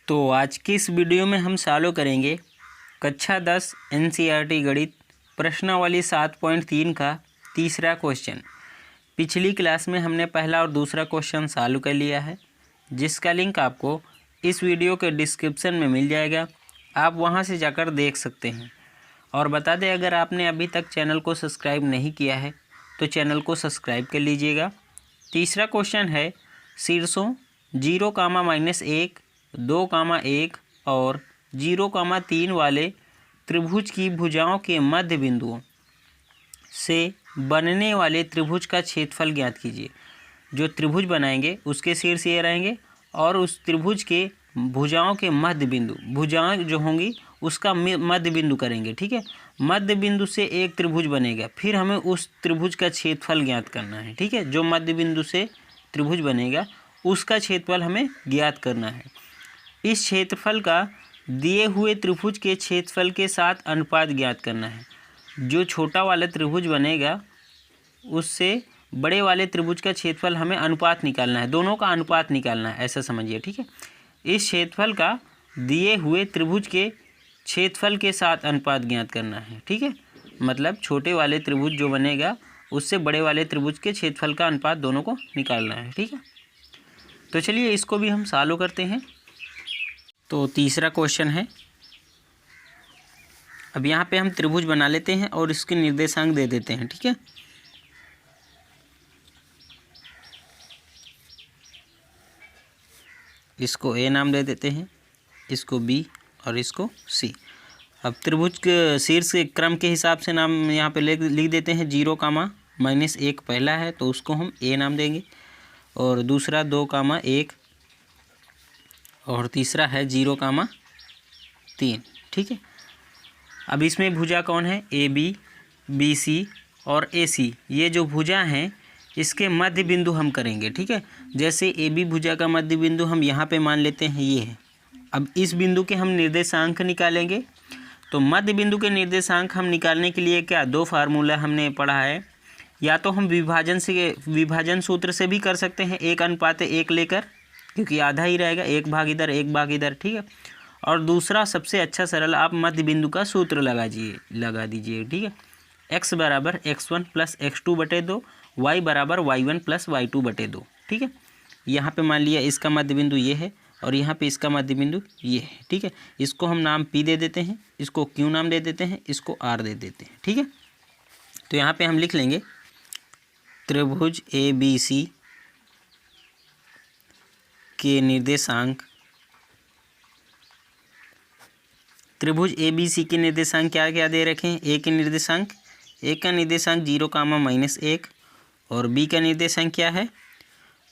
तो आज की इस वीडियो में हम सॉल्व करेंगे कक्षा 10 एनसीईआरटी गणित प्रश्नावली 7.3 का तीसरा क्वेश्चन। पिछली क्लास में हमने पहला और दूसरा क्वेश्चन सॉल्व कर लिया है, जिसका लिंक आपको इस वीडियो के डिस्क्रिप्शन में मिल जाएगा। आप वहां से जाकर देख सकते हैं। और बता दें, अगर आपने अभी तक चैनल को सब्सक्राइब नहीं किया है तो चैनल को सब्सक्राइब कर लीजिएगा। तीसरा क्वेश्चन है शीर्षों 0,-1, 2,1 और 0,3 वाले त्रिभुज की भुजाओं के मध्य बिंदुओं से बनने वाले त्रिभुज का क्षेत्रफल ज्ञात कीजिए। जो त्रिभुज बनाएंगे उसके शीर्ष ये रहेंगे और उस त्रिभुज के भुजाओं के मध्य बिंदु, भुजाएं जो होंगी उसका मध्य बिंदु करेंगे। ठीक है, मध्य बिंदु से एक त्रिभुज बनेगा, फिर हमें उस त्रिभुज का क्षेत्रफल ज्ञात करना है। ठीक है, जो मध्य बिंदु से त्रिभुज बनेगा उसका क्षेत्रफल हमें ज्ञात करना है। इस क्षेत्रफल का दिए हुए त्रिभुज के क्षेत्रफल के साथ अनुपात ज्ञात करना है। जो छोटा वाला त्रिभुज बनेगा उससे बड़े वाले त्रिभुज का क्षेत्रफल हमें अनुपात निकालना है, दोनों का अनुपात निकालना है, ऐसा समझिए। ठीक है, इस क्षेत्रफल का दिए हुए त्रिभुज के क्षेत्रफल के साथ अनुपात ज्ञात करना है। ठीक है, मतलब छोटे वाले त्रिभुज जो बनेगा उससे बड़े वाले त्रिभुज के क्षेत्रफल का अनुपात दोनों को निकालना है। ठीक है, तो चलिए इसको भी हम सॉल्व करते हैं। तो तीसरा क्वेश्चन है, अब यहाँ पे हम त्रिभुज बना लेते हैं और इसके निर्देशांक दे देते हैं। ठीक है, इसको ए नाम दे देते हैं, इसको बी और इसको सी। अब त्रिभुज के शीर्ष के क्रम के हिसाब से नाम यहाँ पे लिख देते हैं। 0,-1 पहला है तो उसको हम ए नाम देंगे, और दूसरा 2,1 और तीसरा है 0,3। ठीक है, अब इसमें भुजा कौन है? ए बी, बी सी और ए सी। ये जो भुजा हैं इसके मध्य बिंदु हम करेंगे। ठीक है, जैसे ए बी भुजा का मध्य बिंदु हम यहाँ पे मान लेते हैं, ये है। अब इस बिंदु के हम निर्देशांक निकालेंगे। तो मध्य बिंदु के निर्देशांक हम निकालने के लिए क्या दो फार्मूला हमने पढ़ा है। या तो हम विभाजन सूत्र से भी कर सकते हैं, 1:1 लेकर, क्योंकि आधा ही रहेगा, 1 भाग इधर 1 भाग इधर। ठीक है, और दूसरा सबसे अच्छा सरल, आप मध्य बिंदु का सूत्र लगा दीजिए। ठीक है, x बराबर x1 + x2/2, y बराबर y1 + y2/2। ठीक है, यहाँ पे मान लिया इसका मध्य बिंदु ये है और यहाँ पे इसका मध्य बिंदु ये है। ठीक है, इसको हम नाम P दे देते हैं, इसको Q नाम दे देते हैं, इसको R दे देते हैं। ठीक है, तो यहाँ पे हम लिख लेंगे त्रिभुज ABC के निर्देशांक, त्रिभुज ABC के निर्देशांक क्या क्या दे रखे हैं? ए का निर्देशांक 0,-1 और बी का निर्देशांक क्या है?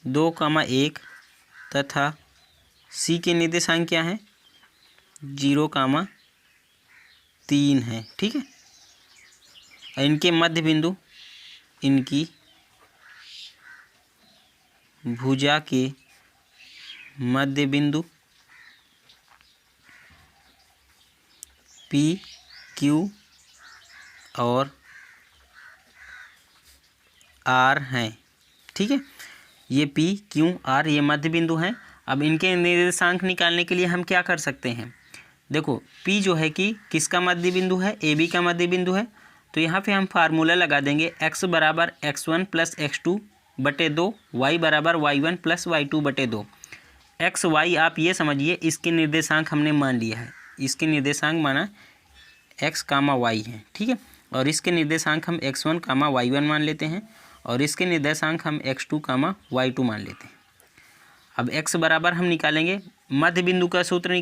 2,1 तथा सी के निर्देशांक क्या है? 0,3 है। ठीक है, इनके मध्य बिंदु, इनकी भुजा के मध्य बिंदु P, Q और R हैं। ठीक है, ये P, Q, R ये मध्य बिंदु हैं। अब इनके निर्देशांक निकालने के लिए हम क्या कर सकते हैं? देखो, P जो है कि किसका मध्य बिंदु है? AB का मध्य बिंदु है। तो यहाँ पे हम फार्मूला लगा देंगे, x बराबर x1 + x2/2, y बराबर y1 + y2/2। x y आप ये समझिए, इसके निर्देशांक हमने मान लिया है, इसके निर्देशांक माना x, y है। ठीक है, और इसके निर्देशांक हम x1, y1 मान लेते हैं और इसके निर्देशांक हम x2, y2 मान लेते हैं। अब x बराबर हम निकालेंगे, मध्य बिंदु के सूत्र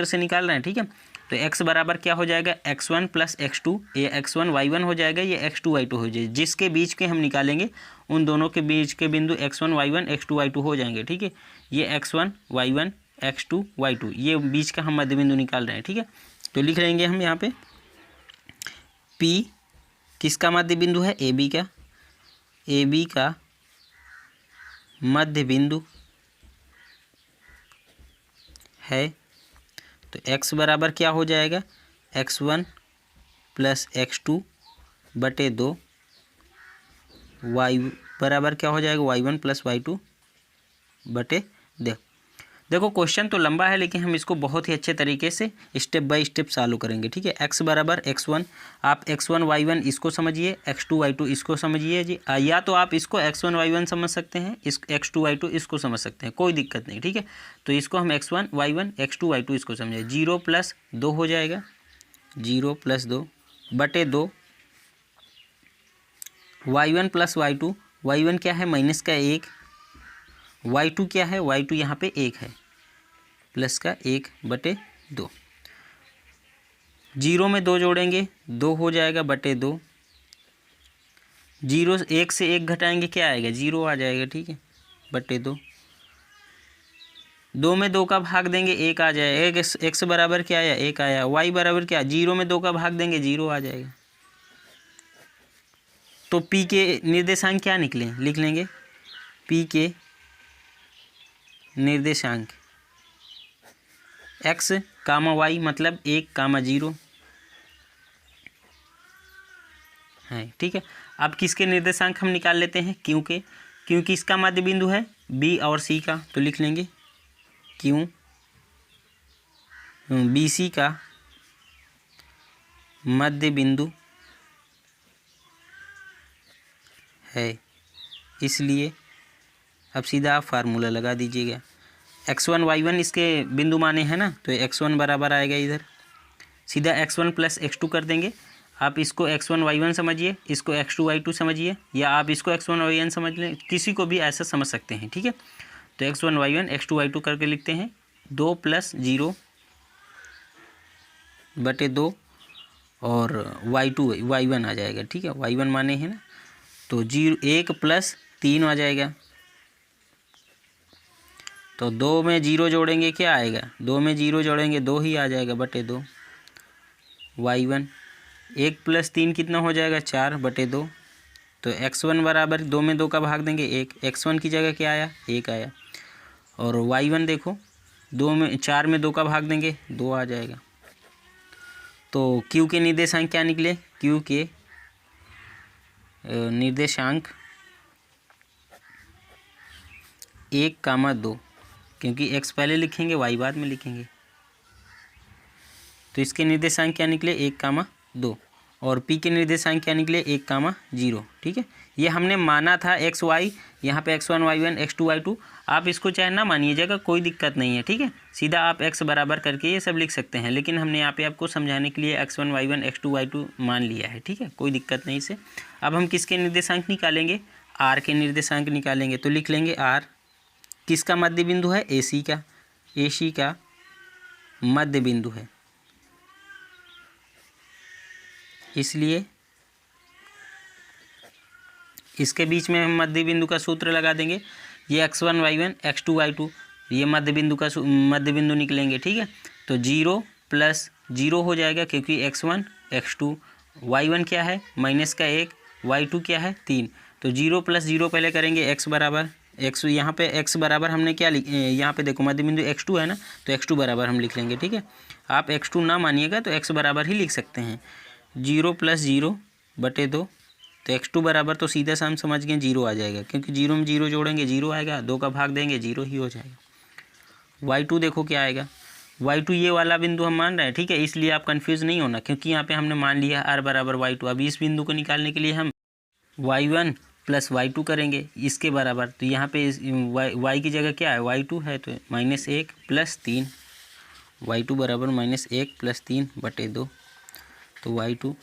से निकाल रहे हैं। ठीक है, तो x बराबर क्या हो जाएगा? x1 + x2, ये x1 y1 हो जाएगा, ये x2 y2 हो जाएगा। जिसके बीच के हम निकालेंगे उन दोनों के बीच के बिंदु x1 y1 x2 y2 हो जाएंगे। ठीक है, ये x1 y1 x2 y2 ये बीच का हम मध्य बिंदु निकाल रहे हैं। ठीक है, तो लिख लेंगे हम यहाँ पे P किसका मध्य बिंदु है? AB का, AB का मध्य बिंदु है। तो x बराबर क्या हो जाएगा? x1 + x2/2, y बराबर क्या हो जाएगा? y1 + y2/2। देखो क्वेश्चन तो लंबा है लेकिन हम इसको बहुत ही अच्छे तरीके से स्टेप बाय स्टेप सॉल्व करेंगे, ठीक है। x बराबर x1, आप x1 y1 इसको समझिए, x2 y2 इसको समझिए जी। या तो आप इसको x1 y1 समझ सकते हैं, इस x2 y2 इसको समझ सकते हैं, कोई दिक्कत नहीं, ठीक है। तो इसको हम x1 y1 x2 y2 इसको समझे। 0 + 2 हो जाएगा, 0 + 2 बटे 2 y1 + y2, y1 क्या है माइनस का 1, y2 क्या है, y2 यहाँ पे 1 है, प्लस का 1 बटे 2। 0 में 2 जोड़ेंगे 2 हो जाएगा बटे 2। 0 1 से 1 घटाएंगे क्या आएगा, 0 आ जाएगा, ठीक है, बटे 2। 2 में 2 का भाग देंगे 1 आ जाएगा, x बराबर क्या आया, 1 आया। y बराबर क्या, 0 में 2 का भाग देंगे 0 आ जाएगा। तो p के निर्देशांक क्या निकले, लिख लेंगे p के निर्देशांक x, y मतलब 1, 0 है, ठीक है। अब किसके निर्देशांक हम निकाल लेते हैं, क्योंकि इसका मध्य बिंदु है b और c का, तो लिख लेंगे क्यों BC का मध्य बिंदु है, इसलिए अब सीधा आप फार्मूला लगा दीजिएगा। x1 y1 इसके बिंदु माने हैं ना, तो x1 बराबर आएगा, इधर सीधा x1 + x2 कर देंगे। आप इसको x1 y1 समझिए, इसको x2 y2 समझिए, या आप इसको x1 y1 समझ लें, किसी को भी ऐसा समझ सकते हैं, ठीक है। तो x1 y1 x2 y2 करके लिखते हैं। 2 + 0 बटे 2 और y2 y1 आ जाएगा, ठीक है, y1 माने हैं ना, तो 1 + 3 आ जाएगा। तो 2 में 0 जोड़ेंगे क्या आएगा, 2 में 0 जोड़ेंगे 2 ही आ जाएगा बटे 2। y1 1 + 3 कितना हो जाएगा, 4 बटे 2। तो x1 बराबर 2 में 2 का भाग देंगे 1, x1 की जगह क्या आया, 1 आया। और y1 देखो 4 में 2 का भाग देंगे 2 आ जाएगा। तो q के निर्देशांक क्या निकले, q के निर्देशांक 1, 2, क्योंकि x पहले लिखेंगे y बाद में लिखेंगे, तो इसके निर्देशांक क्या निकले 1, 2, और p के निर्देशांक क्या निकले 1, 0, ठीक है। ये हमने माना था x y, यहाँ पे x1 y1 x2 y2, आप इसको चाहे ना मानिएगा कोई दिक्कत नहीं है, ठीक है। सीधा आप x बराबर करके ये सब लिख सकते हैं, लेकिन हमने यहाँ पे आपको समझाने के लिए x1 y1 x2 y2 मान लिया है, ठीक है, कोई दिक्कत नहीं से। अब हम किसके निर्देशांक निकालेंगे, r के निर्देशांक निकालेंगे, तो लिख लेंगे r किसका मध्य बिंदु है, AC का मध्य बिंदु है, इसलिए इसके बीच में हम मध्य बिंदु का सूत्र लगा देंगे। ये x1 y1 x2 y2 ये मध्य बिंदु निकलेंगे, ठीक है। तो 0 + 0 हो जाएगा, क्योंकि x1 x2 y1 क्या है माइनस का 1, y2 क्या है 3। तो 0 + 0 पहले करेंगे, x बराबर x, यहाँ पे x बराबर हमने क्या यहाँ पे देखो मध्य बिंदु x2 है ना, तो x2 बराबर हम लिख लेंगे, ठीक है। आप x2 ना मानिएगा तो x बराबर ही लिख सकते हैं। 0 + 0 बटे 2, तो x2 बराबर तो सीधा सा हम समझ गए 0 आ जाएगा, क्योंकि 0 में 0 जोड़ेंगे 0 आएगा, 2 का भाग देंगे 0 ही हो जाएगा। y2 देखो क्या आएगा, y2 ये वाला बिंदु हम मान रहे हैं, ठीक है, इसलिए आप कंफ्यूज नहीं होना, क्योंकि यहाँ पे हमने मान लिया r बराबर y2। अब इस बिंदु को निकालने के लिए हम y1 + y2 करेंगे इसके बराबर, तो यहाँ पे y की जगह क्या है, y2 है, तो -1 + 3, y2 बराबर -1 + 3 बटे 2। तो y2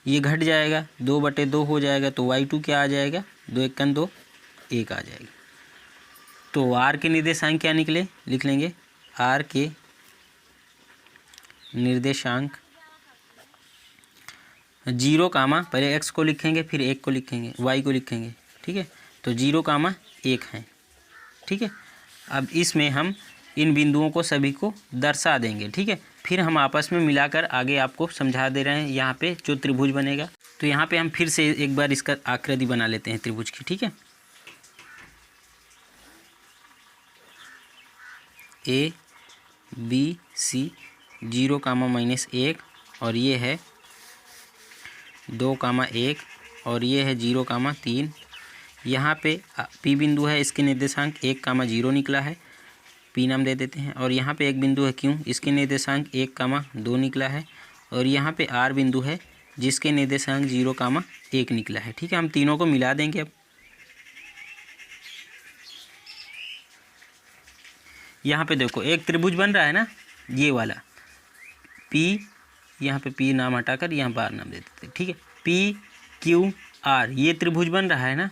ये घट जाएगा, 2 बटे 2 हो जाएगा, तो y2 क्या आ जाएगा, 2 × 2 1 आ जाएगा। तो r के निर्देशांक क्या निकले, लिख लेंगे r के निर्देशांक 0, पहले x को लिखेंगे फिर 1 को लिखेंगे, y को लिखेंगे, ठीक है। तो 0, 1 है, ठीक है। अब इसमें हम इन बिंदुओं को सभी को दर्शा देंगे, ठीक है। फिर हम आपस में मिलाकर आगे आपको समझा दे रहे हैं। यहाँ पे जो त्रिभुज बनेगा, तो यहाँ पे हम फिर से एक बार इसका आकृति बना लेते हैं त्रिभुज की, ठीक है। A B C 0, -1 और ये है 2, 1 और ये है 0, 3। यहाँ पे P बिंदु है, इसके निर्देशांक 1, 0 निकला है। P P नाम दे देते हैं। और यहाँ पे एक बिंदु है Q, इसके निर्देशांक 1, 2 निकला है। और यहाँ पे R बिंदु है जिसके निर्देशांक 0, 1 निकला है। ठीक है, हम तीनों को मिला देंगे। अब यहाँ पे देखो एक त्रिभुज बन रहा है ना, ये वाला P, यहाँ पे P नाम हटाकर यहाँ बार नाम दे देते हैं। ठीक है, PQR ये त्रिभुज बन रहा है ना।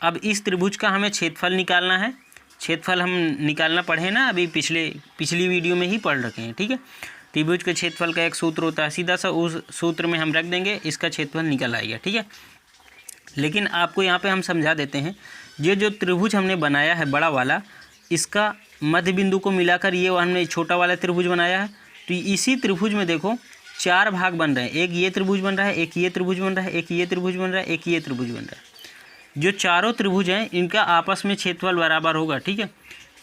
अब इस त्रिभुज का हमें क्षेत्रफल निकालना है। क्षेत्रफल हम निकालना पढ़े ना, अभी पिछली वीडियो में ही पढ़ रखे हैं। ठीक है, त्रिभुज के क्षेत्रफल का एक सूत्र होता है, सीधा सा उस सूत्र में हम रख देंगे, इसका क्षेत्रफल निकल आएगा। ठीक है, लेकिन आपको यहाँ पे हम समझा देते हैं, ये जो त्रिभुज हमने बनाया है बड़ा वाला, इसका मध्य बिंदु को मिलाकर ये हमने छोटा वाला त्रिभुज बनाया है। तो इसी त्रिभुज में देखो 4 भाग बन रहे हैं। एक ये त्रिभुज बन रहा है, एक ये त्रिभुज बन रहा है, एक ये त्रिभुज बन रहा है, एक ये त्रिभुज बन रहा है। जो चारों त्रिभुज हैं इनका आपस में क्षेत्रफल बराबर होगा। ठीक है,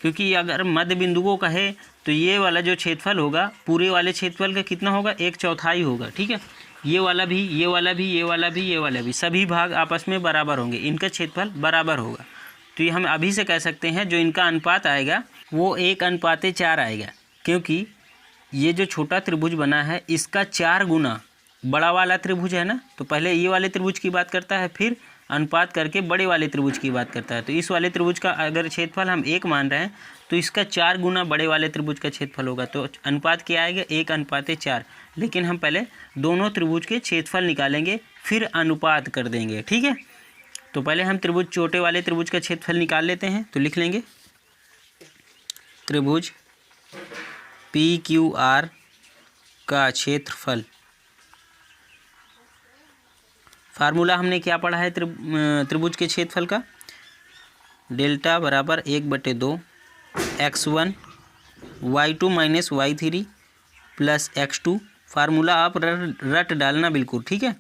क्योंकि अगर मध्य बिंदु को कहे तो ये वाला जो क्षेत्रफल होगा पूरे वाले क्षेत्रफल का कितना होगा, 1/4 होगा। ठीक है, ये वाला भी, ये वाला भी, ये वाला भी, ये वाला भी, सभी भाग आपस में बराबर होंगे, इनका क्षेत्रफल बराबर होगा। तो ये हम अभी से कह सकते हैं जो इनका अनुपात आएगा वो 1:4 आएगा, क्योंकि ये जो छोटा त्रिभुज बना है इसका 4 गुना बड़ा वाला त्रिभुज है ना। तो पहले ये वाले त्रिभुज की बात करता है, फिर अनुपात करके बड़े वाले त्रिभुज की बात करता है। तो इस वाले त्रिभुज का अगर क्षेत्रफल हम 1 मान रहे हैं तो इसका 4 गुना बड़े वाले त्रिभुज का क्षेत्रफल होगा। तो अनुपात क्या आएगा, 1:4। लेकिन हम पहले दोनों त्रिभुज के क्षेत्रफल निकालेंगे, फिर अनुपात कर देंगे। ठीक है, तो पहले हम त्रिभुज छोटे वाले त्रिभुज का क्षेत्रफल निकाल लेते हैं। तो लिख लेंगे त्रिभुज PQR का क्षेत्रफल। फार्मूला हमने क्या पढ़ा है त्रिभुज के क्षेत्रफल का, डेल्टा बराबर 1/2 x1 y2 minus y3 plus x2। Formula आप रट डालना बिल्कुल। ठीक है,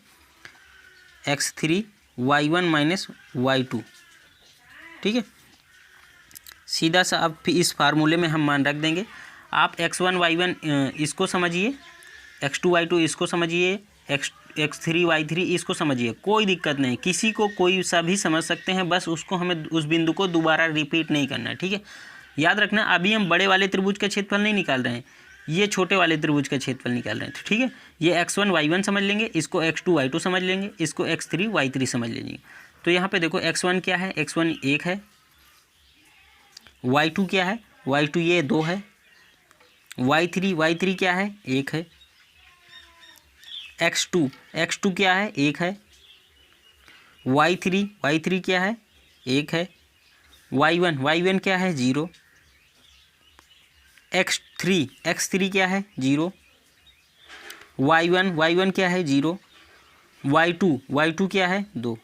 x3 y1 माइनस y2। ठीक है, सीधा सा अब इस फार्मूले में हम मान रख देंगे। आप x1 y1 इसको समझिए, x2 y2 इसको समझिए, x3 y3 इसको समझिए, कोई दिक्कत नहीं, किसी को कोई सा भी समझ सकते हैं, बस उसको हमें उस बिंदु को दोबारा रिपीट नहीं करना है। ठीक है, याद रखना अभी हम बड़े वाले त्रिभुज का क्षेत्रफल नहीं निकाल रहे हैं, ये छोटे वाले त्रिभुज का क्षेत्रफल निकाल रहे हैं। तो ठीक है, ये x1 y1 समझ लेंगे, इसको x2 y2 समझ लेंगे, इसको x3 y3 समझ लेंगे। तो यहाँ पे देखो x1 क्या है, x1 1 है, y2 क्या है, y2 ये 2 है, y3 क्या है, 1 है, x2 क्या है, 1 है, y3 क्या है, 1 है, y1 क्या है, 0, x3 क्या है, 0, y1 क्या है, 0, y2 क्या है, 2।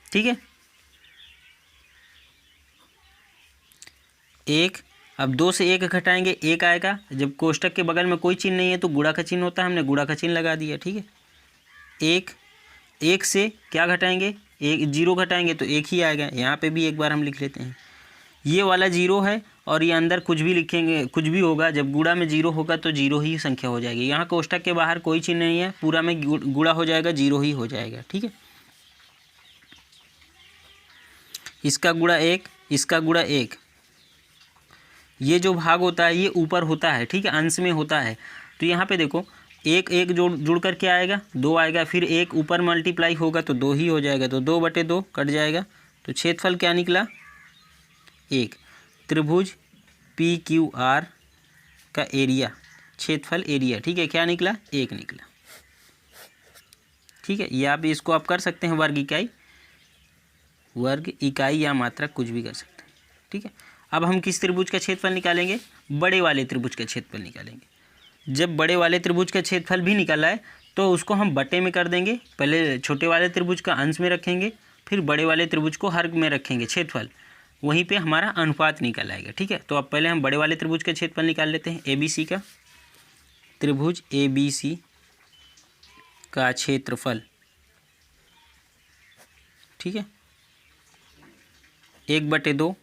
ठीक है, 1, अब 2 से 1 घटाएंगे 1 आएगा। जब कोष्टक के बगल में कोई चिन्ह नहीं है तो गुणा का चिन्ह होता है, हमने गुणा का चिन्ह लगा दिया। ठीक है, 1 से क्या घटाएंगे, 0 घटाएंगे तो 1 ही आएगा। यहाँ पे भी एक बार हम लिख लेते हैं, ये वाला 0 है और ये अंदर कुछ भी लिखेंगे, कुछ भी होगा, जब गुणा में 0 होगा तो 0 ही संख्या हो जाएगी। यहाँ कोष्टक के बाहर कोई चिन्ह नहीं है, पूरा में गुणा हो जाएगा, 0 ही हो जाएगा। ठीक है, इसका गुणा 1, इसका गुणा 1, ये जो भाग होता है ये ऊपर होता है। ठीक है, अंश में होता है। तो यहाँ पे देखो 1 जुड़ कर क्या आएगा, 2 आएगा, फिर 1 ऊपर मल्टीप्लाई होगा तो 2 ही हो जाएगा, तो 2/2 कट जाएगा। तो क्षेत्रफल क्या निकला, 1। त्रिभुज PQR का एरिया, क्षेत्रफल एरिया, ठीक है, क्या निकला, 1 निकला। ठीक है, ये आप इसको आप कर सकते हैं वर्ग इकाई या मात्रक, कुछ भी कर सकते हैं। ठीक है, अब हम किस त्रिभुज का क्षेत्रफल निकालेंगे, बड़े वाले त्रिभुज का क्षेत्रफल निकालेंगे। जब बड़े वाले त्रिभुज का क्षेत्रफल भी निकला है तो उसको हम बटे में कर देंगे। पहले छोटे वाले त्रिभुज का अंश में रखेंगे, फिर बड़े वाले त्रिभुज को हर में रखेंगे क्षेत्रफल, वहीं पे हमारा अनुपात निकल आएगा। ठीक है, तो अब पहले हम बड़े वाले त्रिभुज का क्षेत्रफल निकाल लेते हैं। ABC का, त्रिभुज ABC का क्षेत्रफल। ठीक है, 1/2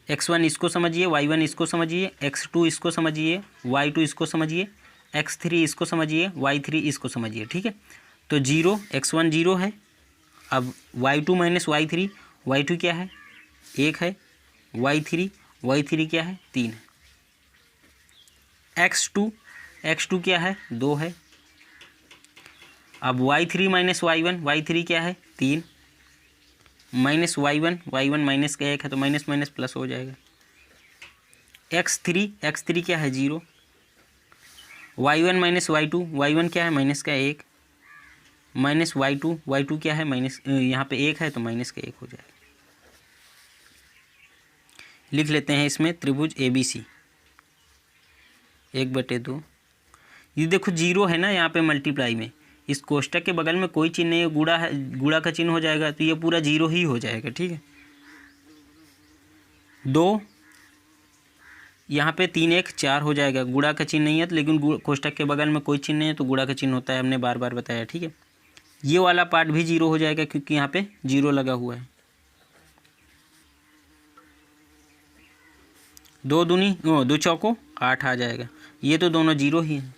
x1 इसको समझिए, y1 इसको समझिए, x2 इसको समझिए, y2 इसको समझिए, x3 इसको समझिए, y3 इसको समझिए। ठीक है, तो 0, x1 0 है। अब y2 माइनस y3, y2 क्या है, 1 है, y3 क्या है 3 है, x2 क्या है 2 है। अब y3 माइनस y3 क्या है 3 माइनस y1 माइनस का 1 है तो माइनस माइनस प्लस हो जाएगा। x3 क्या है 0, y1 माइनस y1 क्या है माइनस का 1 माइनस y2 क्या है माइनस, यहाँ पे 1 है तो माइनस का 1 हो जाएगा। लिख लेते हैं इसमें त्रिभुज ABC 1/2। ये देखो 0 है ना यहाँ पे मल्टीप्लाई में, इस कोष्टक के बगल में कोई चिन्ह नहीं है, गुणा है, गुणा का चिन्ह हो जाएगा तो ये पूरा 0 ही हो जाएगा। ठीक है, 2 यहाँ पे 3 1 4 हो जाएगा, गुणा का चिन्ह नहीं है तो, लेकिन कोष्टक के बगल में कोई चिन्ह नहीं है तो गुणा का चिन्ह होता है, हमने बार बार बताया। ठीक है, ये वाला पार्ट भी 0 हो जाएगा क्योंकि यहाँ पे 0 लगा हुआ है। 2 चौको 8 आ जाएगा, ये तो दोनों 0 ही हैं।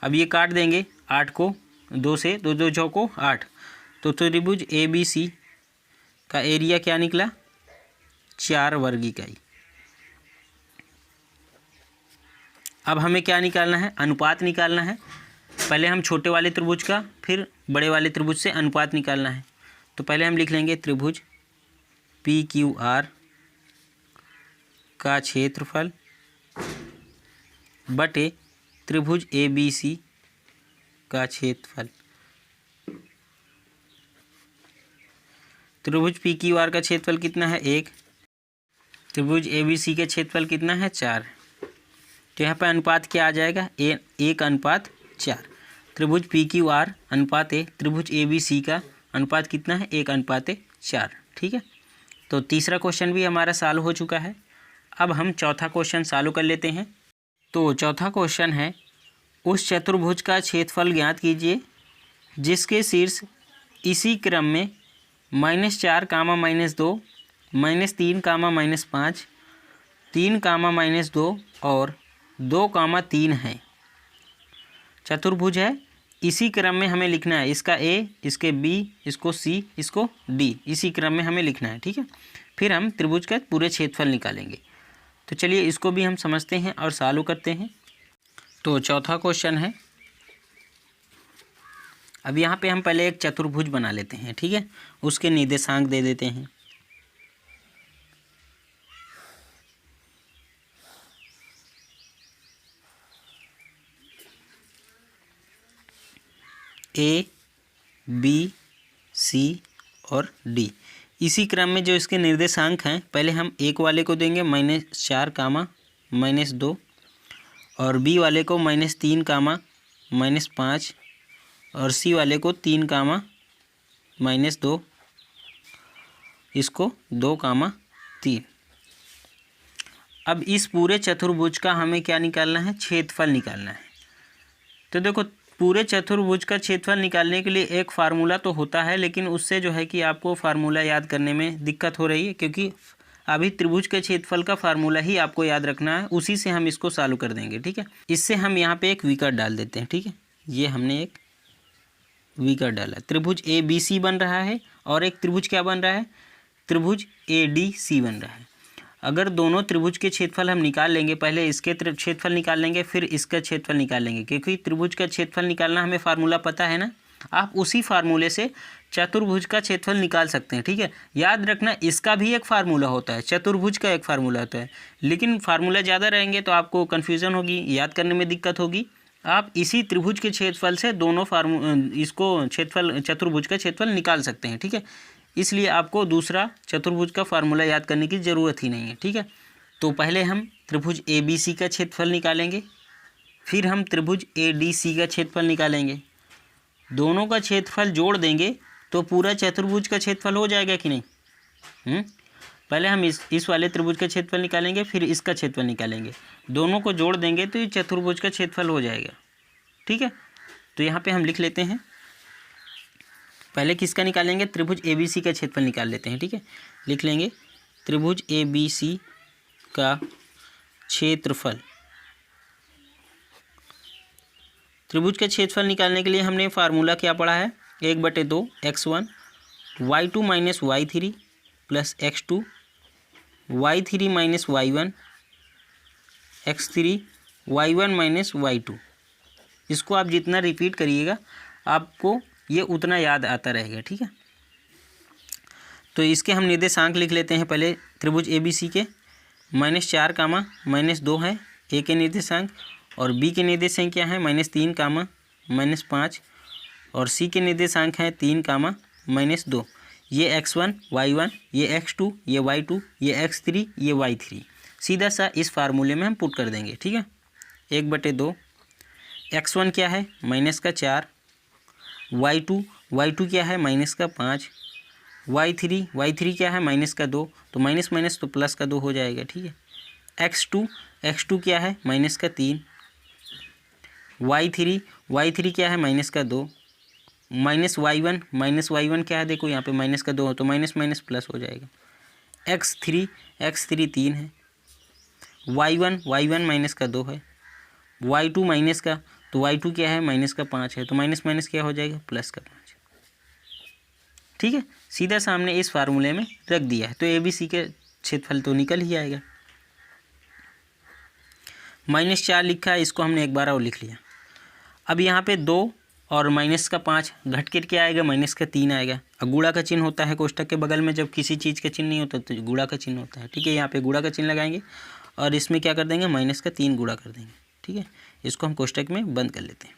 अब ये काट देंगे 8 को 2 से, 2 चौको 8, तो त्रिभुज ABC का एरिया क्या निकला 4 वर्ग इकाई। अब हमें क्या निकालना है, अनुपात निकालना है। पहले हम छोटे वाले त्रिभुज का फिर बड़े वाले त्रिभुज से अनुपात निकालना है। तो पहले हम लिख लेंगे त्रिभुज PQR का क्षेत्रफल बटे त्रिभुज ABC का क्षेत्रफल। त्रिभुज PQR का क्षेत्रफल कितना है 1, त्रिभुज ABC का क्षेत्रफल कितना है 4। तो यहाँ पर अनुपात क्या आ जाएगा 1:4। त्रिभुज PQR अनुपात ए त्रिभुज ABC का अनुपात कितना है 1:4। ठीक है, तो तीसरा क्वेश्चन भी हमारा सॉल्व हो चुका है। अब हम चौथा क्वेश्चन सॉल्व कर लेते हैं। तो चौथा क्वेश्चन है, उस चतुर्भुज का क्षेत्रफल ज्ञात कीजिए जिसके शीर्ष इसी क्रम में -4, -2, -3, -5, 3, -2 और 2, 3 है। चतुर्भुज है, इसी क्रम में हमें लिखना है, इसका A, इसके B, इसको C, इसको D, इसी क्रम में हमें लिखना है। ठीक है, फिर हम त्रिभुज का पूरे क्षेत्रफल निकालेंगे। तो चलिए इसको भी हम समझते हैं और सॉल्व करते हैं। तो चौथा क्वेश्चन है, अब यहाँ पे हम पहले एक चतुर्भुज बना लेते हैं। ठीक है, उसके निर्देशांक दे देते हैं। A, B, C और D, इसी क्रम में जो इसके निर्देशांक हैं, पहले हम एक वाले को देंगे -4, -2 और B वाले को -3, -5 और C वाले को 3, -2, इसको 2, 3। अब इस पूरे चतुर्भुज का हमें क्या निकालना है, क्षेत्रफल निकालना है। तो देखो पूरे चतुर्भुज का क्षेत्रफल निकालने के लिए एक फार्मूला तो होता है, लेकिन उससे जो है कि आपको फार्मूला याद करने में दिक्कत हो रही है, क्योंकि अभी त्रिभुज के क्षेत्रफल का फार्मूला ही आपको याद रखना है, उसी से हम इसको सॉल्व कर देंगे। ठीक है, इससे हम यहाँ पे एक विकर्ण डाल देते हैं। ठीक है, ये हमने एक विकर्ण डाला, त्रिभुज ABC बन रहा है और एक त्रिभुज क्या बन रहा है, त्रिभुज ADC बन रहा है। अगर दोनों त्रिभुज के क्षेत्रफल हम निकाल लेंगे, पहले इसके क्षेत्रफल निकाल लेंगे फिर इसका क्षेत्रफल निकाल लेंगे, क्योंकि त्रिभुज का क्षेत्रफल निकालना हमें फार्मूला पता है ना। आप उसी फार्मूले से चतुर्भुज का क्षेत्रफल निकाल सकते हैं। ठीक है, याद रखना इसका भी एक फार्मूला होता है, चतुर्भुज का एक फार्मूला होता है, लेकिन फार्मूला ज़्यादा रहेंगे तो आपको कन्फ्यूज़न होगी, याद करने में दिक्कत होगी। आप इसी त्रिभुज के क्षेत्रफल से दोनों इसको क्षेत्रफल चतुर्भुज का क्षेत्रफल निकाल सकते हैं। ठीक है, इसलिए आपको दूसरा चतुर्भुज का फार्मूला याद करने की ज़रूरत ही नहीं है। ठीक है, तो पहले हम त्रिभुज ABC का क्षेत्रफल निकालेंगे, फिर हम त्रिभुज ADC का क्षेत्रफल निकालेंगे। दोनों का क्षेत्रफल जोड़ देंगे तो पूरा चतुर्भुज का क्षेत्रफल हो जाएगा कि नहीं। पहले हम इस वाले त्रिभुज का क्षेत्रफल निकालेंगे, फिर इसका क्षेत्रफल निकालेंगे, दोनों को जोड़ देंगे तो ये चतुर्भुज का क्षेत्रफल हो जाएगा। ठीक है, तो यहाँ पे हम लिख लेते हैं, पहले किसका निकालेंगे, त्रिभुज ABC का क्षेत्रफल निकाल लेते हैं। ठीक है, लिख लेंगे त्रिभुज ABC का क्षेत्रफल। त्रिभुज का क्षेत्रफल निकालने के लिए हमने फार्मूला क्या पढ़ा है, 1/2 x1 y2 - y3 + x2 y3 minus y1 x3 y1 minus y2। इसको आप जितना रिपीट करिएगा आपको ये उतना याद आता रहेगा, ठीक है। तो इसके हम निर्देशांक लिख लेते हैं पहले त्रिभुज ABC के। -4 कामा -2 है ए के निर्देशांक, और बी के निर्देशांक क्या है -3 कामा -5, और सी के निर्देशांक हैं 3 कामा -2। ये x1 y1, ये x2, ये y2, ये x3, ये y3 सीधा सा इस फार्मूले में हम पुट कर देंगे, ठीक है। 1/2 x1 क्या है -4, y2 क्या है -5, y3 क्या है -2, तो माइनस तो प्लस का 2 हो जाएगा, ठीक है। x2 क्या है -3, y3 क्या है -2, -y1 क्या है, देखो यहाँ पे -2 हो तो माइनस प्लस हो जाएगा। x3 3 है, y1 -2 है, y2 तो y2 क्या है -5 है, तो माइनस क्या हो जाएगा प्लस का 5, ठीक है। सीधा सामने इस फार्मूले में रख दिया है तो ABC के क्षेत्रफल तो निकल ही आएगा। -4 लिखा है, इसको हमने एक बार और लिख लिया। अब यहाँ पे 2 और -5 घट कर क्या आएगा -3 आएगा। अब गुणा का चिन्ह होता है कोष्ठक के बगल में, जब किसी चीज़ का चिन्ह नहीं होता तो गुणा का चिन्ह होता है, ठीक है। यहाँ पे गुणा का चिन्ह लगाएंगे और इसमें क्या कर देंगे -3 गुणा कर देंगे, ठीक है। इसको हम कोष्ठक में बंद कर लेते हैं।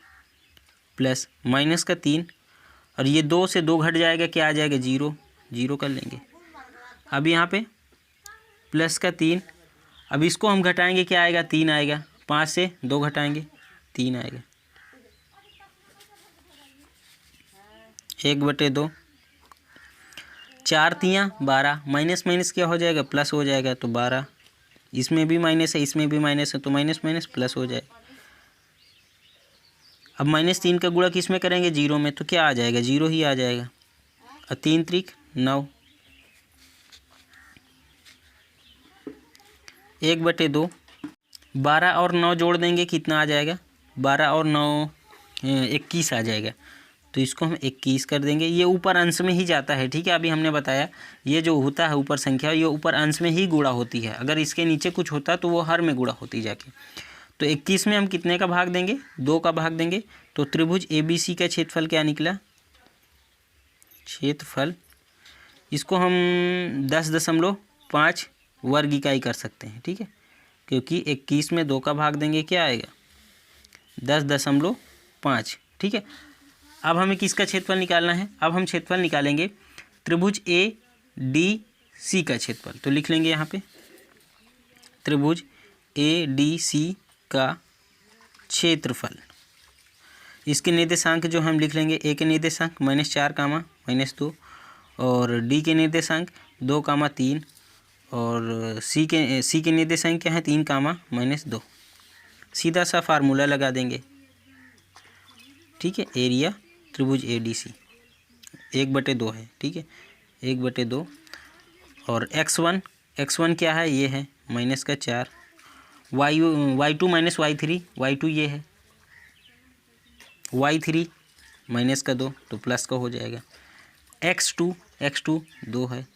प्लस -3 और ये 2 से 2 घट जाएगा, क्या आ जाएगा 0 कर लेंगे। अब यहाँ पे +3, अब इसको हम घटाएंगे क्या आएगा 3 आएगा, 5 से 2 घटाएंगे 3 आएगा। 1/2 4 तियाँ 12, माइनस क्या हो जाएगा प्लस हो जाएगा, तो 12, इसमें भी माइनस है इसमें भी माइनस है तो माइनस प्लस हो जाएगा। अब -3 का गुणा किस में करेंगे 0 में, तो क्या आ जाएगा 0 ही आ जाएगा। और 3 त्रिक 9, 1/2 12 और 9 जोड़ देंगे कितना आ जाएगा, 12 और 9 21 आ जाएगा, तो इसको हम 21 कर देंगे। ये ऊपर अंश में ही जाता है, ठीक है। अभी हमने बताया ये जो होता है ऊपर संख्या, ये ऊपर अंश में ही गुणा होती है, अगर इसके नीचे कुछ होता तो वो हर में गुणा होती जाके। तो 21 में हम कितने का भाग देंगे 2 का भाग देंगे, तो त्रिभुज ABC का क्षेत्रफल क्या निकला, क्षेत्रफल इसको हम 10.5 वर्ग इकाई कर सकते हैं, ठीक है। क्योंकि 21 में 2 का भाग देंगे क्या आएगा 10.5, ठीक है। अब हमें किसका क्षेत्रफल निकालना है, अब हम क्षेत्रफल निकालेंगे त्रिभुज ADC का क्षेत्रफल। तो लिख लेंगे यहाँ पे त्रिभुज ADC का क्षेत्रफल। इसके निर्देशांक जो हम लिख लेंगे, A के निर्देशांक -4 कामा -2, और D के निर्देशांक 2 कामा 3, और C के निर्देशांक क्या है 3 कामा -2। सीधा सा फार्मूला लगा देंगे, ठीक है। एरिया त्रिभुज ADC 1/2 है, ठीक है, 1/2। और x1 क्या है, ये है -4, y2 माइनस y3 ये है, y3 -2 तो प्लस का हो जाएगा। x2 2 है,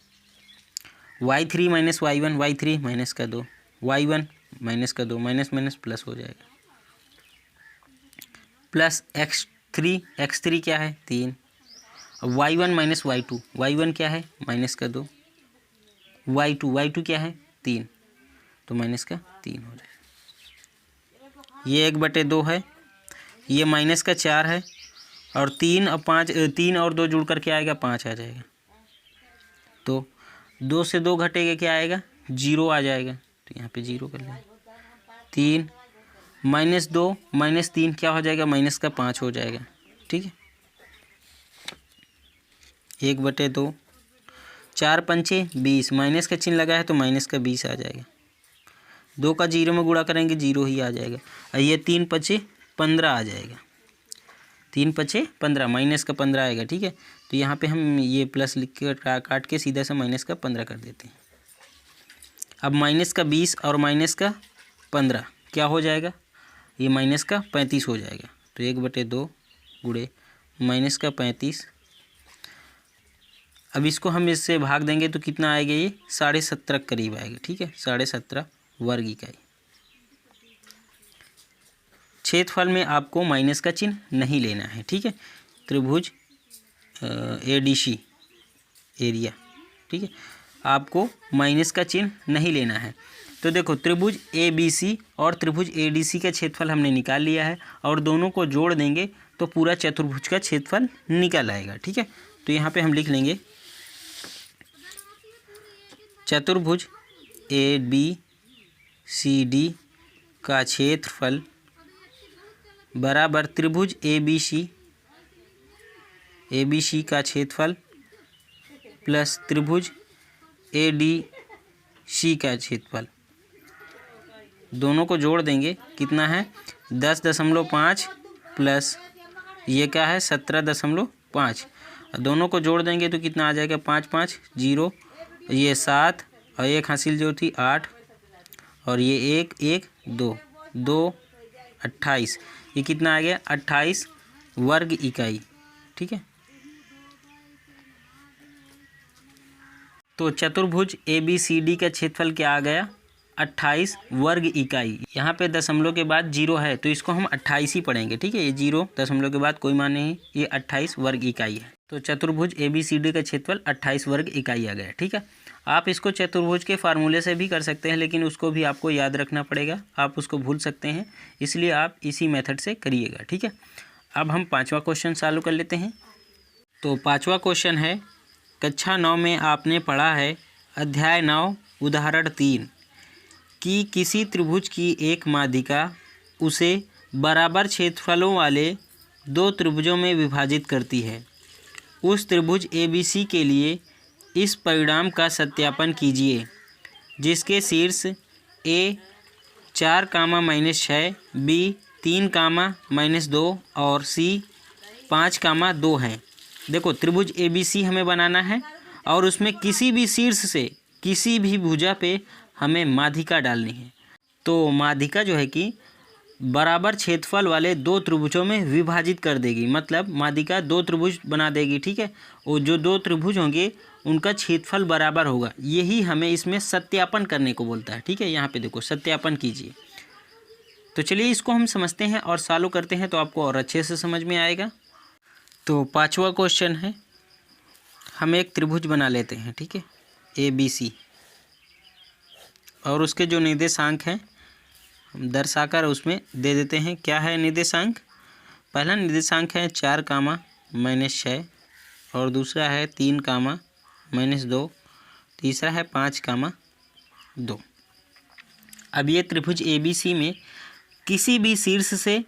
y3 minus y1 y3 -2, y1 -2 minus plus हो जाएगा। प्लस x3 क्या है 3, y1 माइनस y2 क्या है -2, y2 क्या है 3 तो -3 हो जाएगा। ये 1/2 है, ये -4 है, और 3 और 5 3 और 2 जुड़ कर के आएगा 5 आ जाएगा। तो 2 से 2 घटेगा क्या आएगा 0 आ जाएगा, तो यहाँ पे 0 कर लेंगे। 3 -2 -3 क्या हो जाएगा -5 हो जाएगा, ठीक है। 1/2 4 पंचे 20, माइनस का चिन्ह लगा है तो -20 आ जाएगा। 2 का 0 में गुणा करेंगे 0 ही आ जाएगा, और ये 3 पचे 15 आ जाएगा। 3 पचे 15 -15 आएगा, ठीक है। तो यहाँ पे हम ये प्लस लिख के काट के सीधा सा -15 कर देते हैं। अब -20 और -15 क्या हो जाएगा, ये -35 हो जाएगा। तो 1/2 गुणे -35 अब इसको हम इससे भाग देंगे तो कितना आएगा, ये 17.5 करीब आएगा। ठीक है, 17.5 वर्ग इकाई। क्षेत्रफल में आपको माइनस का चिन्ह नहीं लेना है। ठीक है, त्रिभुज ADC एरिया, ठीक है, आपको माइनस का चिन्ह नहीं लेना है। तो देखो त्रिभुज ABC और त्रिभुज ADC का क्षेत्रफल हमने निकाल लिया है और दोनों को जोड़ देंगे तो पूरा चतुर्भुज का क्षेत्रफल निकल आएगा। ठीक है, तो यहाँ पे हम लिख लेंगे चतुर्भुज ABCD का क्षेत्रफल बराबर त्रिभुज ABC का क्षेत्रफल प्लस त्रिभुज ADC का क्षेत्रफल, दोनों को जोड़ देंगे कितना है 10.5 प्लस ये क्या है 17.5, दोनों को जोड़ देंगे तो कितना आ जाएगा 5 5 0, ये 7 और एक हासिल जो थी 8 और ये 1 1 2 2 28, ये कितना आ गया 28 वर्ग इकाई। ठीक है, तो चतुर्भुज ABCD का क्षेत्रफल क्या आ गया 28 वर्ग इकाई। यहाँ पे दशमलव के बाद 0 है तो इसको हम 28 ही पढ़ेंगे। ठीक है, ये 0 दशमलव के बाद कोई मान नहीं, ये 28 वर्ग इकाई है। तो चतुर्भुज ABCD का क्षेत्रफल 28 वर्ग इकाई आ गया। ठीक है, आप इसको चतुर्भुज के फार्मूले से भी कर सकते हैं, लेकिन उसको भी आपको याद रखना पड़ेगा, आप उसको भूल सकते हैं, इसलिए आप इसी मेथड से करिएगा। ठीक है, अब हम 5वां क्वेश्चन चालू कर लेते हैं। तो 5वां क्वेश्चन है, कक्षा 9 में आपने पढ़ा है अध्याय 9 उदाहरण 3 कि किसी त्रिभुज की एक माध्यिका उसे बराबर क्षेत्रफलों वाले 2 त्रिभुजों में विभाजित करती है। उस त्रिभुज ABC के लिए इस परिणाम का सत्यापन कीजिए जिसके शीर्ष A 4, B 3, -2 और C 5, 2 हैं। देखो त्रिभुज ABC हमें बनाना है और उसमें किसी भी शीर्ष से किसी भी भुजा पे हमें माध्यिका डालनी है। तो माध्यिका जो है कि बराबर क्षेत्रफल वाले 2 त्रिभुजों में विभाजित कर देगी, मतलब माध्यिका 2 त्रिभुज बना देगी। ठीक है, और जो 2 त्रिभुज होंगे उनका क्षेत्रफल बराबर होगा, यही हमें इसमें सत्यापन करने को बोलता है। ठीक है, यहाँ पे देखो सत्यापन कीजिए। तो चलिए इसको हम समझते हैं और सॉल्व करते हैं तो आपको और अच्छे से समझ में आएगा। तो 5वां क्वेश्चन है, हम एक त्रिभुज बना लेते हैं। ठीक है, ABC और उसके जो निर्देशांक हैं हम दर्शाकर उसमें दे देते हैं। क्या है निर्देशांक, पहला निर्देशांक है 4, और दूसरा है 3, -2, तीसरा है 5, 2। अब ये त्रिभुज ABC में किसी भी शीर्ष से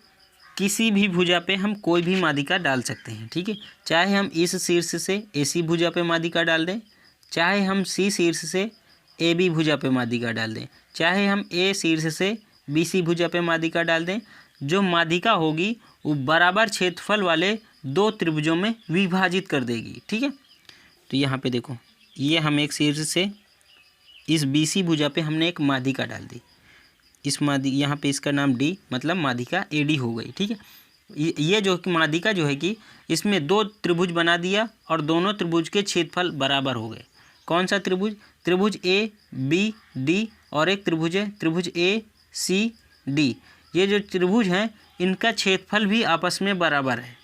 किसी भी भुजा पे हम कोई भी माध्यिका डाल सकते हैं। ठीक है, चाहे हम इस शीर्ष से AC भुजा पे माध्यिका डाल दें, चाहे हम C शीर्ष से AB भुजा पे माध्यिका डाल दें, चाहे हम A शीर्ष से BC भुजा पे माध्यिका डाल दें, जो माध्यिका होगी वो बराबर क्षेत्रफल वाले 2 त्रिभुजों में विभाजित कर देगी। ठीक है, तो यहाँ पे देखो ये हम एक शीर्ष से इस BC भुजा पे हमने एक माध्यिका डाल दी, इस यहाँ पे इसका नाम D मतलब माध्यिका AD हो गई। ठीक है, ये जो माध्यिका जो है कि इसमें 2 त्रिभुज बना दिया और दोनों त्रिभुज के क्षेत्रफल बराबर हो गए। कौन सा त्रिभुज, त्रिभुज ABD और एक त्रिभुज है त्रिभुज ACD। ये जो त्रिभुज हैं इनका क्षेत्रफल भी आपस में बराबर है।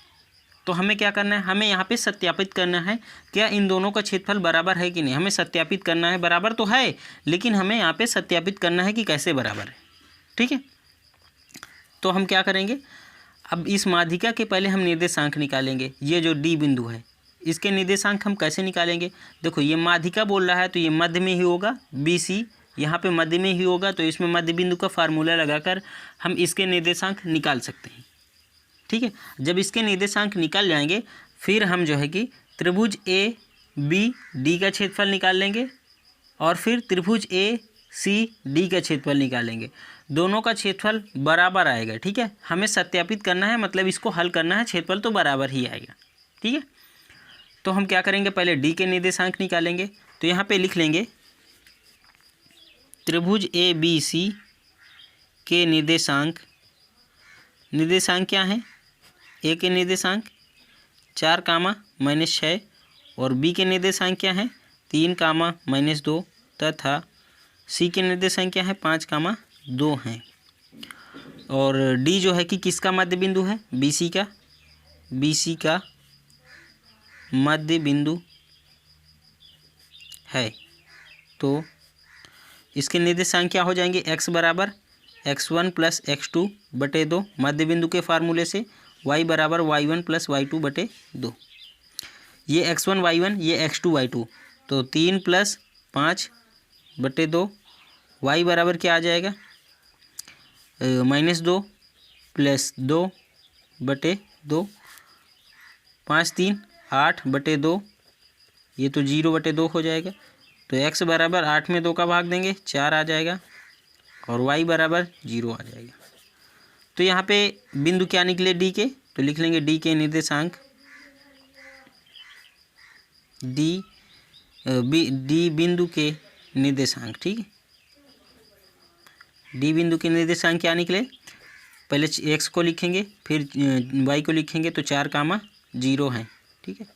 तो हमें क्या करना है, हमें यहाँ पे सत्यापित करना है क्या इन दोनों का क्षेत्रफल बराबर है कि नहीं। हमें सत्यापित करना है, बराबर तो है लेकिन हमें यहाँ पे सत्यापित करना है कि कैसे बराबर है। ठीक है, तो हम क्या करेंगे, अब इस माध्यिका के पहले हम निर्देशांक निकालेंगे। ये जो D बिंदु है इसके निर्देशांक हम कैसे निकालेंगे, देखो ये माध्यिका बोल रहा है तो ये मध्य में ही होगा, BC यहाँ पे मध्य में ही होगा, तो इसमें मध्य बिंदु का फार्मूला लगाकर हम इसके निर्देशांक निकाल सकते हैं। ठीक है, जब इसके निर्देशांक निकल जाएंगे फिर हम जो है कि त्रिभुज ABD का क्षेत्रफल निकाल लेंगे और फिर त्रिभुज ACD का क्षेत्रफल निकालेंगे। दोनों का क्षेत्रफल बराबर आएगा। ठीक है, हमें सत्यापित करना है, मतलब इसको हल करना है, क्षेत्रफल तो बराबर ही आएगा। ठीक है, तो हम क्या करेंगे, पहले D के निर्देशांक निकालेंगे। तो यहाँ पे लिख लेंगे त्रिभुज ABC के निर्देशांक क्या हैं, A के निर्देशांक 4, -6 और बी के निर्देशांक क्या हैं 3, -2 तथा सी के निर्देशांक क्या है 5, 2 हैं। और डी जो है कि किसका मध्य बिंदु है BC का मध्य बिंदु है। तो इसके निर्देशांक क्या हो जाएंगे x बराबर x1 + x2/2 मध्य बिंदु के फार्मूले से, y बराबर y1 + y2/2। ये x1 y1 ये x2 y2, तो 3 + 5/2, y बराबर क्या आ जाएगा -2 + 2/2, 5 3 8/2, ये तो 0/2 हो जाएगा। तो x बराबर 8 में 2 का भाग देंगे 4 आ जाएगा और y बराबर 0 आ जाएगा। तो यहाँ पे बिंदु क्या निकले D के, तो लिख लेंगे D के निर्देशांक D बिंदु के निर्देशांक, ठीक है। D बिंदु के निर्देशांक क्या निकले, पहले x को लिखेंगे फिर y को लिखेंगे, तो 4, 0 हैं, ठीक है।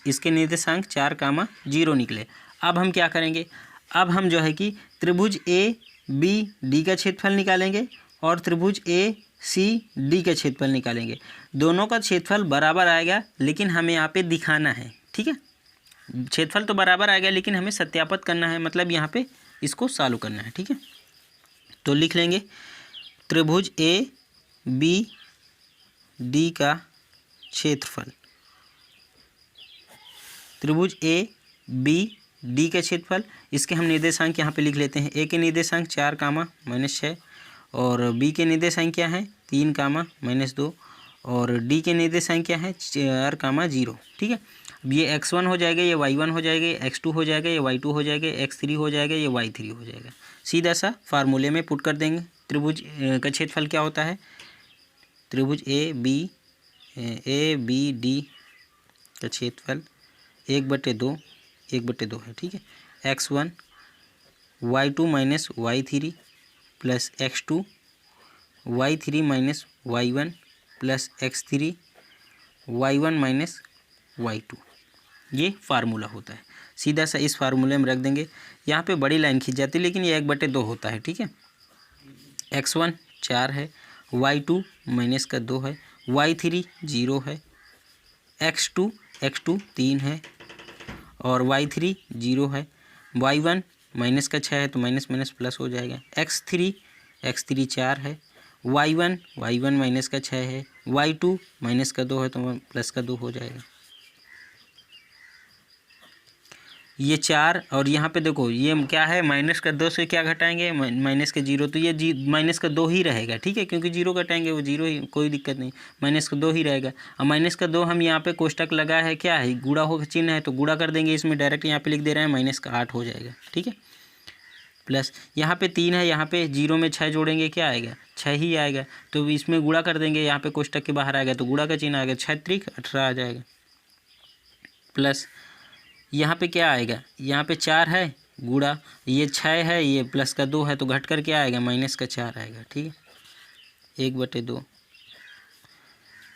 इसके निर्देशांक 4, 0 निकले। अब हम क्या करेंगे, अब हम जो है कि त्रिभुज ABD का क्षेत्रफल निकालेंगे और त्रिभुज ACD का क्षेत्रफल निकालेंगे। दोनों का क्षेत्रफल बराबर आएगा, लेकिन हमें यहाँ पे दिखाना है, ठीक है। क्षेत्रफल तो बराबर आएगा लेकिन हमें सत्यापित करना है, मतलब यहाँ पे इसको सॉल्व करना है, ठीक है। तो लिख लेंगे त्रिभुज ABD का क्षेत्रफल, त्रिभुज ABD का क्षेत्रफल, इसके हम निर्देशांक यहाँ पे लिख लेते हैं। A के निर्देशांक 4, -6 और B के निर्देशांक क्या है 3, -2 और D के निर्देशांक क्या है 4, 0, ठीक है। अब ये x1 हो जाएगा, ये y1 हो जाएगा, ये x2 हो जाएगा, ये y2 हो जाएगा, x3 हो जाएगा, ये y3 हो जाएगा। सीधा सा फार्मूले में पुट कर देंगे। त्रिभुज का क्षेत्रफल क्या होता है, त्रिभुज ABD का क्षेत्रफल 1/2 है, ठीक है। x1 y2 - y3 + x2 y3 - y1 + x3 y1 - y2, ये फार्मूला होता है। सीधा सा इस फार्मूले में रख देंगे। यहाँ पे बड़ी लाइन खींच जाती है लेकिन ये 1/2 होता है, ठीक है। x1 4 है, y2 -2 है, y3 0 है, x2 3 है और y3 0 है, y1 -6 है तो माइनस प्लस हो जाएगा, x3 4 है, y1 -6 है, y2 -2 है तो +2 हो जाएगा। ये 4 और यहाँ पे देखो ये क्या है -2 से क्या घटाएंगे -0, तो ये -2 ही रहेगा, ठीक है, क्योंकि 0 घटाएंगे वो 0 ही, कोई दिक्कत नहीं, -2 ही रहेगा। और -2 हम यहाँ पे कोष्टक लगा है, क्या है गुणा हो चिन्ह है तो गुणा कर देंगे, इसमें डायरेक्ट यहाँ पे लिख दे रहे हैं -8 हो जाएगा, ठीक है। प्लस यहाँ पे 3 है, यहाँ पे 0 में 6 जोड़ेंगे क्या आएगा 6 ही आएगा, तो इसमें गुणा कर देंगे, यहाँ पे कोष्टक के बाहर आएगा तो गुणा का चिन्ह आएगा, 6 त्रिक 18 आ जाएगा। प्लस यहाँ पे क्या आएगा, यहाँ पे 4 है गुणा, ये 6 है, ये +2 है तो घट कर क्या आएगा -4 आएगा, ठीक है, 1/2।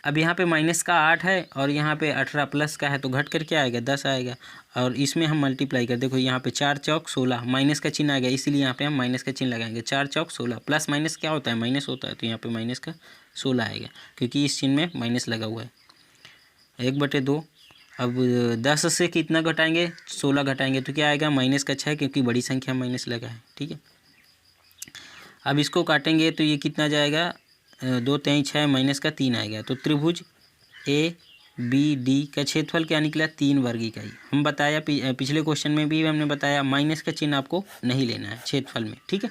अब यहाँ पे -8 है और यहाँ पे 18 प्लस का है तो घट कर क्या आएगा 10 आएगा, और इसमें हम मल्टीप्लाई कर, देखो यहाँ पे 4 चौक 16, माइनस का चिन्ह आएगा, इसीलिए यहाँ पे हम माइनस का चिन्ह लगाएंगे। 4 चौक 16, प्लस माइनस क्या होता है माइनस होता है, तो यहाँ पे माइनस का 16 आएगा क्योंकि इस चिन्ह में माइनस लगा हुआ है। 1/2। अब 10 से कितना घटाएंगे 16 घटाएंगे तो क्या आएगा -6, क्योंकि बड़ी संख्या माइनस लगा है, ठीक है। अब इसको काटेंगे तो ये कितना जाएगा 2 3 6 -3 आएगा, तो त्रिभुज ABD का क्षेत्रफल क्या निकला 3 वर्ग इकाई। हम बताया पिछले क्वेश्चन में भी हमने बताया माइनस का चिन्ह आपको नहीं लेना है क्षेत्रफल में, ठीक है।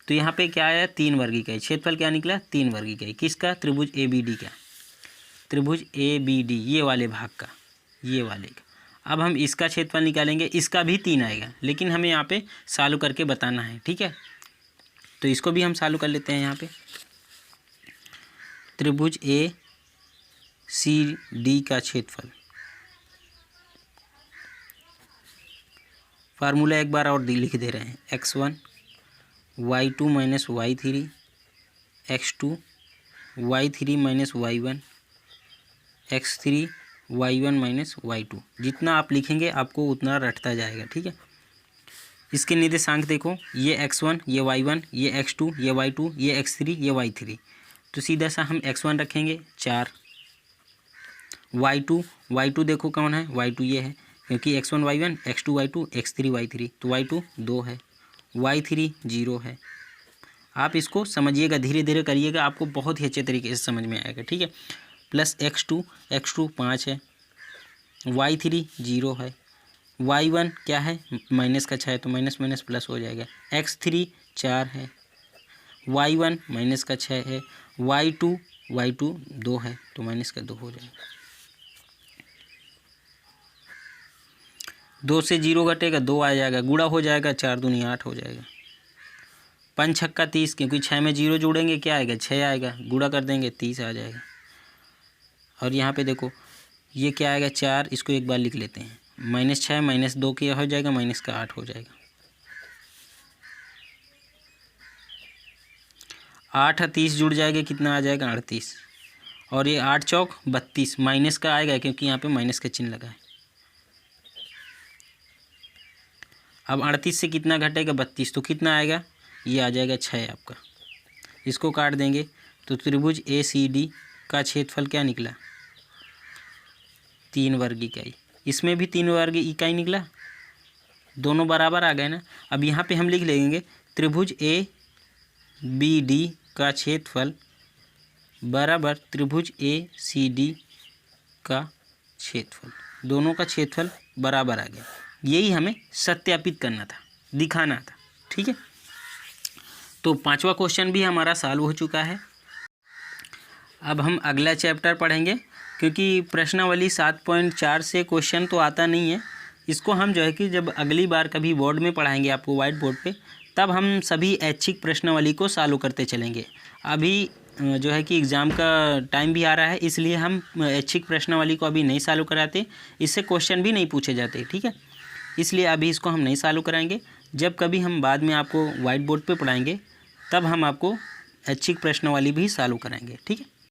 तो यहाँ पे क्या आया 3 वर्ग इकाई, क्षेत्रफल क्या निकला 3 वर्ग इकाई, किसका त्रिभुज ABD का, त्रिभुज ABD ये वाले भाग का, ये वाले का। अब हम इसका क्षेत्रफल निकालेंगे, इसका भी 3 आएगा, लेकिन हमें यहाँ पे सॉल्व करके बताना है, ठीक है। तो इसको भी हम सॉल्व कर लेते हैं। यहाँ पे त्रिभुज ACD का क्षेत्रफल, फार्मूला एक बार और लिख दे रहे हैं, x1 y2 - y3 x2 y3 - y1 x3 y1 minus y2, जितना आप लिखेंगे आपको उतना रटता जाएगा। ठीक है, इसके निर्देशांक देखो, ये x1, ये y1, ये x2, ये y2, ये x3, ये y3। तो सीधा सा हम x1 रखेंगे 4, y2 देखो कौन है, y2 ये है, क्योंकि x1 y1, x2 y2, x3 y3, तो y2 2 है, y3 0 है। आप इसको समझिएगा, धीरे धीरे करिएगा, आपको बहुत ही अच्छे तरीके से समझ में आएगा। ठीक है, प्लस x2 5 है, y3 0 है, y1 क्या है, माइनस का 6 है, तो माइनस माइनस प्लस हो जाएगा, x3 4 है, y1 माइनस का 6 है, y2 2 है, तो माइनस का 2 हो जाएगा। 2 से 0 घटेगा, 2 आ जाएगा, गुणा हो जाएगा, 4 दूनी 8 हो जाएगा। 5 छक्का 30, क्योंकि 6 में 0 जोड़ेंगे क्या आएगा, 6 आएगा, गुणा कर देंगे 30 आ जाएगा। और यहाँ पे देखो ये क्या आएगा, 4, इसको एक बार लिख लेते हैं, -6 -2 क्या हो जाएगा, माइनस का 8 हो जाएगा। 8 30 जुड़ जाएगा, कितना आ जाएगा, 38। और ये 8 चौक 32, माइनस का आएगा क्योंकि यहाँ पे माइनस का चिन्ह लगा है। अब 38 से कितना घटेगा, 32, तो कितना आएगा, ये आ जाएगा 6 आपका। इसको काट देंगे तो त्रिभुज ACD का क्षेत्रफल क्या निकला, 3 वर्ग इकाई। इसमें भी 3 वर्ग इकाई निकला, दोनों बराबर आ गए ना। अब यहाँ पे हम लिख लेंगे त्रिभुज ABD का क्षेत्रफल बराबर त्रिभुज ACD का क्षेत्रफल, दोनों का क्षेत्रफल बराबर आ गया। यही हमें सत्यापित करना था, दिखाना था। ठीक है, तो 5वां क्वेश्चन भी हमारा सॉल्व हो चुका है। अब हम अगला चैप्टर पढ़ेंगे, क्योंकि प्रश्नावली 7.4 से क्वेश्चन तो आता नहीं है। इसको हम जो है कि जब अगली बार कभी बोर्ड में पढ़ाएंगे आपको व्हाइट बोर्ड पे, तब हम सभी ऐच्छिक प्रश्नावली को सॉल्व करते चलेंगे। अभी जो है कि एग्ज़ाम का टाइम भी आ रहा है, इसलिए हम ऐच्छिक प्रश्नावली को अभी नहीं सॉल्व कराते, इससे क्वेश्चन भी नहीं पूछे जाते। ठीक है, इसलिए अभी इसको हम नहीं सॉल्व कराएंगे। जब कभी हम बाद में आपको व्हाइट बोर्ड पे पढ़ाएंगे, तब हम आपको ऐच्छिक प्रश्नावली भी सॉल्व कराएंगे। ठीक है।